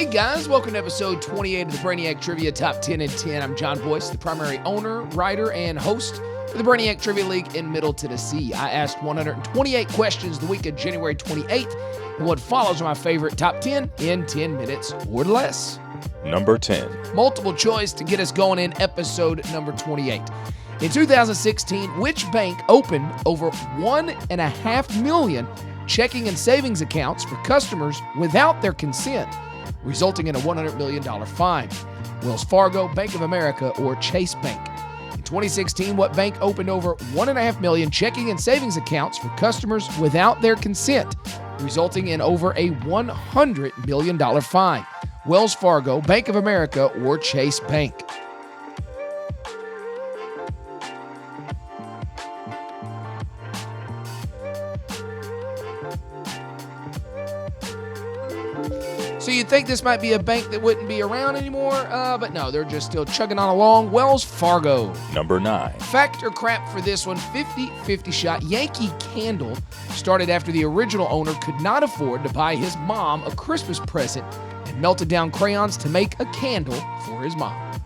Hey guys, welcome to episode 28 of the Brainiac Trivia Top 10 in 10. I'm John Boyce, the primary owner, writer, and host for the Brainiac Trivia League in Middle Tennessee. I asked 128 questions the week of January 28th, and what follows are my favorite top 10 in 10 minutes or less. Number 10. Multiple choice to get us going in episode number 28. In 2016, which bank opened over 1.5 million checking and savings accounts for customers without their consent, resulting in a $100 million fine? Wells Fargo, Bank of America, or Chase Bank? In 2016, what bank opened over 1.5 million checking and savings accounts for customers without their consent, resulting in over a $100 million fine? Wells Fargo, Bank of America, or Chase Bank? So you'd think this might be a bank that wouldn't be around anymore, but no, they're just still chugging on along. Wells Fargo. Number 9. Fact or crap for this one, 50-50 shot. Yankee Candle started after the original owner could not afford to buy his mom a Christmas present and melted down crayons to make a candle for his mom.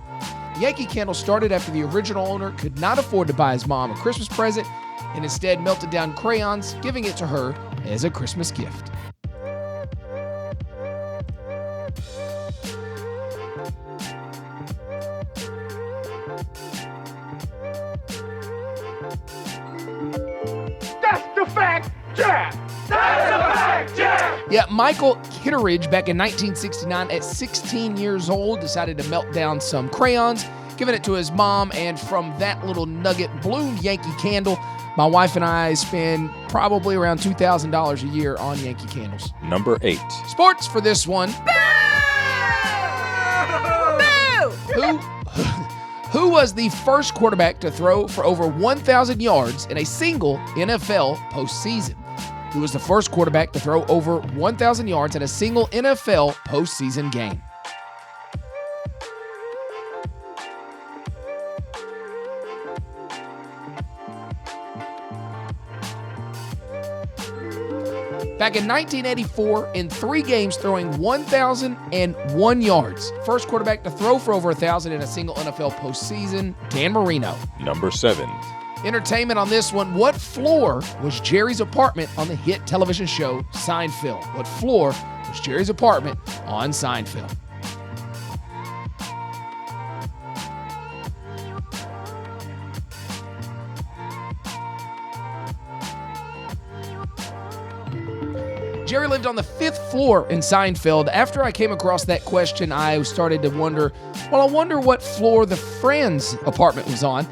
Yankee Candle started after the original owner could not afford to buy his mom a Christmas present and instead melted down crayons, giving it to her as a Christmas gift. Yeah, Michael Kitteridge, back in 1969, at 16 years old, decided to melt down some crayons, giving it to his mom, and from that little nugget bloomed Yankee Candle. My wife and I spend probably around $2,000 a year on Yankee Candles. Number 8. Sports for this one. Who was the first quarterback to throw for over 1,000 yards in a single NFL postseason? Who was the first quarterback to throw over 1,000 yards in a single NFL postseason game? Back in 1984, in 3 games throwing 1,001 yards. First quarterback to throw for over 1,000 in a single NFL postseason, Dan Marino. Number 7. Entertainment on this one. What floor was Jerry's apartment on the hit television show Seinfeld? What floor was Jerry's apartment on Seinfeld? Jerry lived on the 5th floor in Seinfeld. After I came across that question, I started to wonder, I wonder what floor the Friends apartment was on.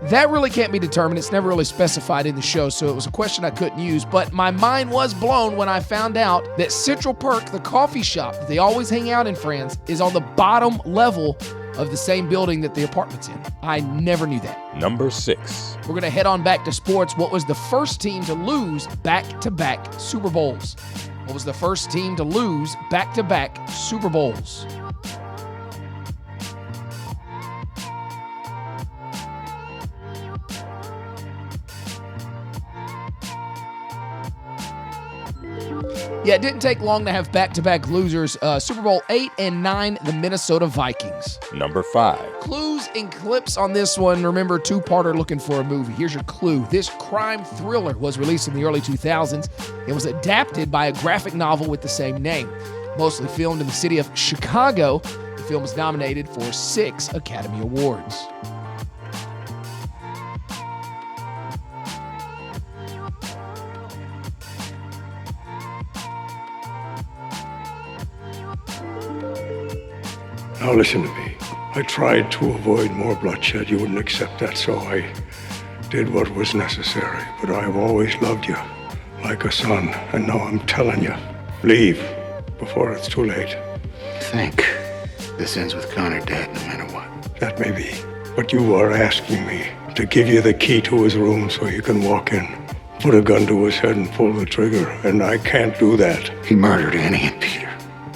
That really can't be determined. It's never really specified in the show, so it was a question I couldn't use. But my mind was blown when I found out that Central Perk, the coffee shop that they always hang out in Friends, is on the bottom level of the same building that the apartment's in. I never knew that. Number 6. We're going to head on back to sports. What was the first team to lose back-to-back Super Bowls? What was the first team to lose back-to-back Super Bowls? Yeah, it didn't take long to have back-to-back losers. Super Bowl 8 and 9, the Minnesota Vikings. Number 5. Clues and clips on this one. Remember, two-parter looking for a movie. Here's your clue. This crime thriller was released in the early 2000s. It was adapted by a graphic novel with the same name. Mostly filmed in the city of Chicago, the film was nominated for 6 Academy Awards. Now listen to me. I tried to avoid more bloodshed. You wouldn't accept that, so I did what was necessary. But I've always loved you like a son, and now I'm telling you, leave before it's too late. Think this ends with Connor dead no matter what. That may be, but you are asking me to give you the key to his room so you can walk in, put a gun to his head and pull the trigger, and I can't do that. He murdered Annie and Peter.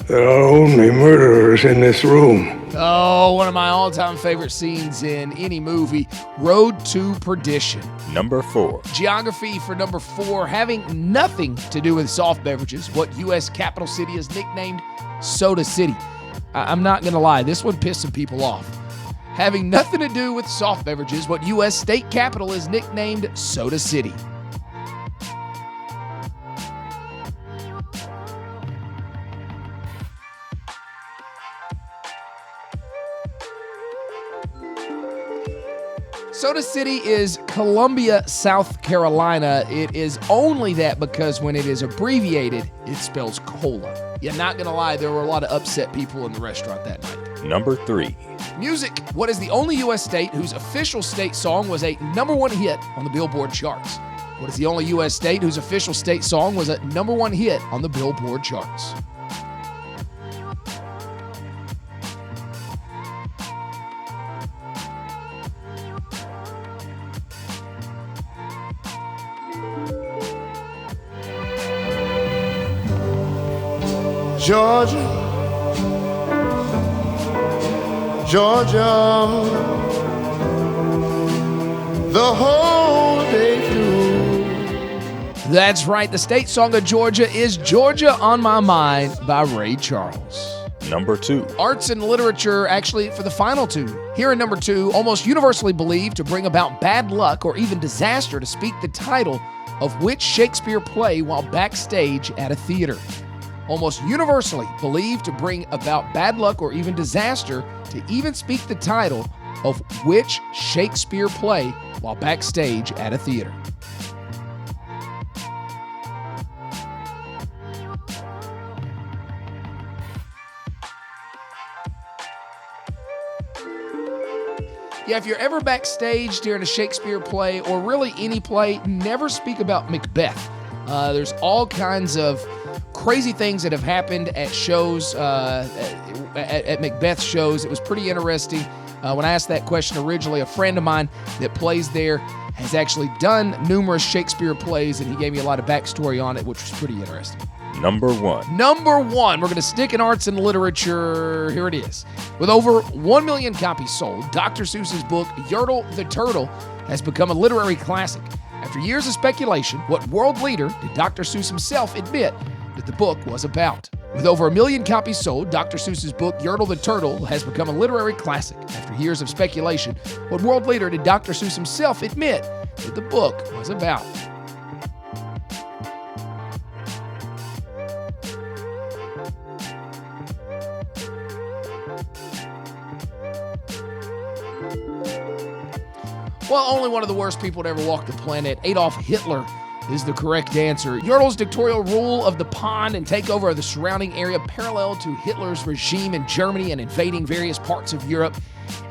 There are only murderers in this room. Oh, one of my all-time favorite scenes in any movie, Road to Perdition. Number 4. Geography for number 4, having nothing to do with soft beverages. What U.S. capital city is nicknamed Soda City? I'm not going to lie, this one pissed some people off. Having nothing to do with soft beverages, what U.S. state capital is nicknamed Soda City? Soda City is Columbia, South Carolina. It is only that because when it is abbreviated, it spells cola. Yeah, not gonna lie, there were a lot of upset people in the restaurant that night. Number 3. Music. What is the only U.S. state whose official state song was a #1 hit on the Billboard charts? What is the only U.S. state whose official state song was a #1 hit on the Billboard charts? Georgia, Georgia, the whole day through. That's right. The state song of Georgia is Georgia on My Mind by Ray Charles. Number 2. Arts and literature, actually, for the final two. Here in number 2, almost universally believed to bring about bad luck or even disaster to speak the title of which Shakespeare play while backstage at a theater. Almost universally believed to bring about bad luck or even disaster to even speak the title of which Shakespeare play while backstage at a theater. Yeah, if you're ever backstage during a Shakespeare play or really any play, never speak about Macbeth. There's all kinds of crazy things that have happened at shows, at Macbeth shows. It was pretty interesting. When I asked that question originally, a friend of mine that plays there has actually done numerous Shakespeare plays, and he gave me a lot of backstory on it, which was pretty interesting. Number 1. Number 1, we're going to stick in arts and literature. Here it is. With over 1 million copies sold, Dr. Seuss's book, Yertle the Turtle, has become a literary classic. After years of speculation, what world leader did Dr. Seuss himself admit that the book was about? With over 1 million copies sold, Dr. Seuss's book, Yertle the Turtle, has become a literary classic. After years of speculation, what world leader did Dr. Seuss himself admit that the book was about? Well, only one of the worst people to ever walk the planet, Adolf Hitler, is the correct answer. Yertle's dictatorial rule of the pond and takeover of the surrounding area parallel to Hitler's regime in Germany and invading various parts of Europe.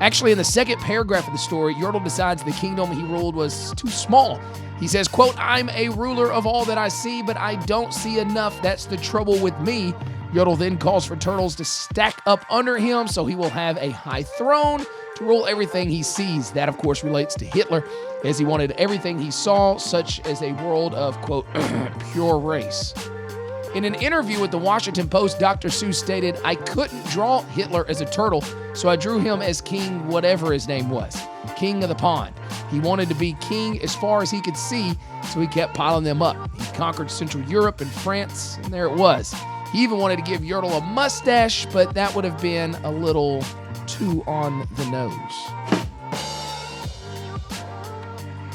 Actually, in the second paragraph of the story, Yertle decides the kingdom he ruled was too small. He says, quote, "I'm a ruler of all that I see, but I don't see enough. That's the trouble with me." Yertle then calls for turtles to stack up under him so he will have a high throne to rule everything he sees. That, of course, relates to Hitler, as he wanted everything he saw, such as a world of, quote, pure race. In an interview with the Washington Post, Dr. Seuss stated, "I couldn't draw Hitler as a turtle, so I drew him as king whatever his name was, king of the pond. He wanted to be king as far as he could see, so he kept piling them up. He conquered Central Europe and France, and there it was. He even wanted to give Yertle a mustache, but that would have been a little too on the nose."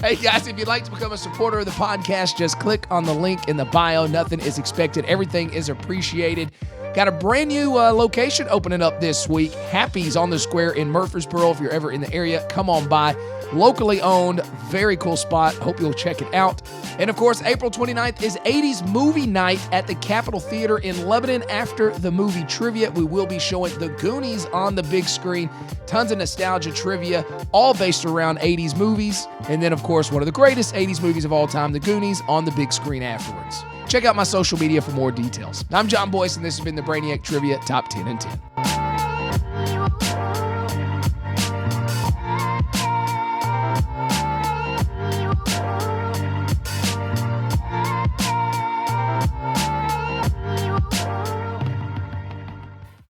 Hey guys, if you'd like to become a supporter of the podcast, just click on the link in the bio. Nothing is expected. Everything is appreciated. Got a brand new location opening up this week. Happy's on the Square in Murfreesboro. If you're ever in the area, come on by. Locally owned, very cool spot. Hope you'll check it out. And of course, April 29th is 80s movie night at the Capitol Theater in Lebanon. After the movie trivia, we will be showing The Goonies on the big screen. Tons of nostalgia trivia, all based around 80s movies. And then, of course, one of the greatest 80s movies of all time, The Goonies, on the big screen afterwards. Check out my social media for more details. I'm John Boyce, and this has been the Brainiac Trivia Top 10 and 10.